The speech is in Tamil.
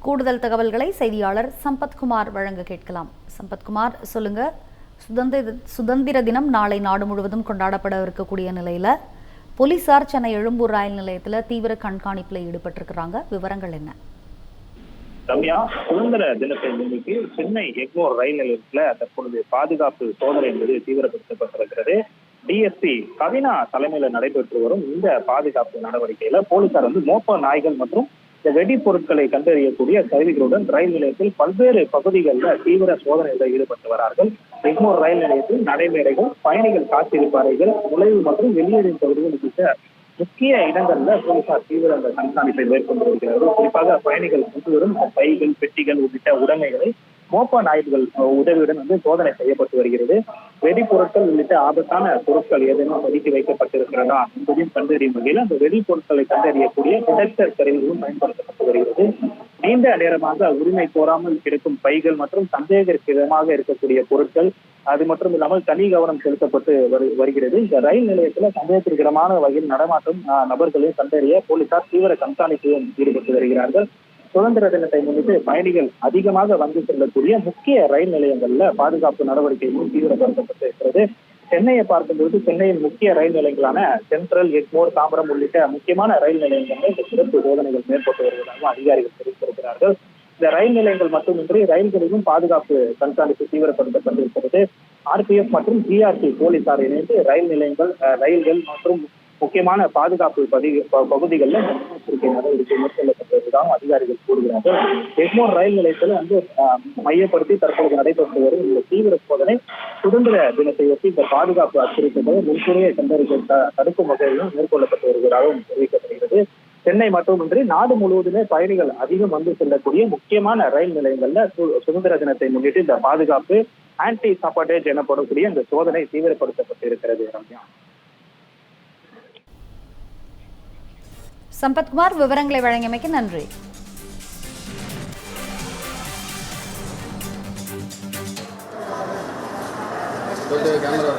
கூடுதல் தகவல்களை செய்தியாளர் சம்பத்குமார் வழங்க கேட்கலாம். சம்பத்குமார், சொல்லுங்க. சுதந்திர தினம் நாளை நாடு முழுவதும் கொண்டாடப்பட இருக்கக்கூடிய நிலையில போலீசார் சென்னை எழும்பூர் ரயில் நிலையத்தில் தீவிர கண்காணிப்பில் ஈடுபட்டிருக்கிறாங்க. விவரங்கள் என்ன? ரம்யா, சுதந்திர தினத்தை முன்னிட்டு சென்னை எக்மோர் ரயில் நிலையத்தில் தற்பொழுது பாதுகாப்பு சோதனை என்பது தீவிரப்படுத்தப்பட்டிருக்கிறது. டிஎஸ்பி கவினா தலைமையில் நடைபெற்று வரும் இந்த பாதுகாப்பு நடவடிக்கையில போலீசார் மோப்ப நாய்கள் மற்றும் வெடி பொருட்களை கண்டறியக்கூடிய கருவிகளுடன் ரயில் நிலையத்தில் பல்வேறு பகுதிகளில் தீவிர சோதனைகளில் ஈடுபட்டு வரார்கள். எக்மோர் ரயில் நிலையத்தில் நடைமேடைகள், பயணிகள் காத்திருப்பு அறைகள், நுழைவு மற்றும் வெளியேறும் பகுதிகள் உள்ளிட்ட முக்கிய இடங்கள்ல போலீசார் தீவிர அந்த கண்காணிப்பை மேற்கொண்டு வருகிறார்கள். குறிப்பாக பயணிகள் கொண்டு வரும் பைகள், பெட்டிகள் உள்ளிட்ட உடைமைகளை மோப்ப நாய்கள் உதவியுடன் சோதனை செய்யப்பட்டு வருகிறது. வெடிப்பொருட்கள் உள்ளிட்ட ஆபத்தான பொருட்கள் ஏதேனும் பதுக்கி வைக்கப்பட்டிருக்கிறதா என்பதையும் கண்டறியும் வகையில் அந்த வெடிப்பொருட்களை கண்டறியக்கூடிய டிடெக்டர் கருவிகளும் பயன்படுத்தப்பட்டு வருகிறது. நீண்ட நேரமாக உரிமை கோராமல் கிடைக்கும் பைகள் மற்றும் சந்தேகமாக இருக்கக்கூடிய பொருட்கள், அது மட்டும் இல்லாமல் தனி கவனம் செலுத்தப்பட்டு வருகிறது. இந்த ரயில் நிலையத்தில் சந்தேகத்திற்கிடமான வகையில் நடமாட்டும் நபர்களை கண்டறிய போலீசார் தீவிர கண்காணிப்பிலும் ஈடுபட்டு வருகிறார்கள். சுதந்திர தினத்தை முன்னிட்டு பயணிகள் அதிகமாக வந்து செல்லக்கூடிய முக்கிய ரயில் நிலையங்கள்ல பாதுகாப்பு நடவடிக்கைகளும் தீவிரப்படுத்தப்பட்டு இருக்கிறது. சென்னையை பார்க்கும்போது சென்னையின் முக்கிய ரயில் நிலையங்களான சென்ட்ரல், எக்மோர், தாம்பரம் உள்ளிட்ட முக்கியமான ரயில் நிலையங்களில் இந்த சிறப்பு சோதனைகள் மேற்கொண்டு வருவதாக அதிகாரிகள் தெரிவித்திருக்கிறார்கள். இந்த ரயில் நிலையங்கள் மட்டுமின்றி ரயில்களிலும் பாதுகாப்பு கண்காணிப்பு தீவிரப்படுத்தப்பட்டிருக்கிறது. ஆர்பிஎஃப் மற்றும் ஜிஆர்டி போலீசார் இணைந்து ரயில் நிலையங்கள், ரயில்கள் மற்றும் முக்கியமான பாதுகாப்பு பகுதிகளில் முன்னெச்சரிக்கை நடவடிக்கை மேற்கொள்ளப்பட்டிருப்பதாகவும் அதிகாரிகள் கூறுகிறார்கள். எக்மோர் ரயில் நிலையத்தில் மையப்படுத்தி தற்போது நடைபெற்று வரும் இந்த தீவிர சோதனை சுதந்திர தினத்தையொட்டி இந்த பாதுகாப்பு அச்சுறுத்தல்களை முன்கூறிய தடுக்கும் வகையிலும் மேற்கொள்ளப்பட்டு வருவதாகவும் தெரிவிக்கப்படுகிறது. சென்னை மட்டுமின்றி நாடு முழுவதுமே பயணிகள் அதிகம் வந்து செல்லக்கூடிய முக்கியமான ரயில் நிலையங்கள்ல சுதந்திர தினத்தை முன்னிட்டு இந்த பாதுகாப்பு ஆன்டி சாப்பாட்டேஜ் எனப்படக்கூடிய இந்த சோதனை தீவிரப்படுத்தப்பட்டு இருக்கிறது. ரம்யா, சம்பத்குமார், விவரங்களை வழங்கியமைக்கு நன்றி. கேமரா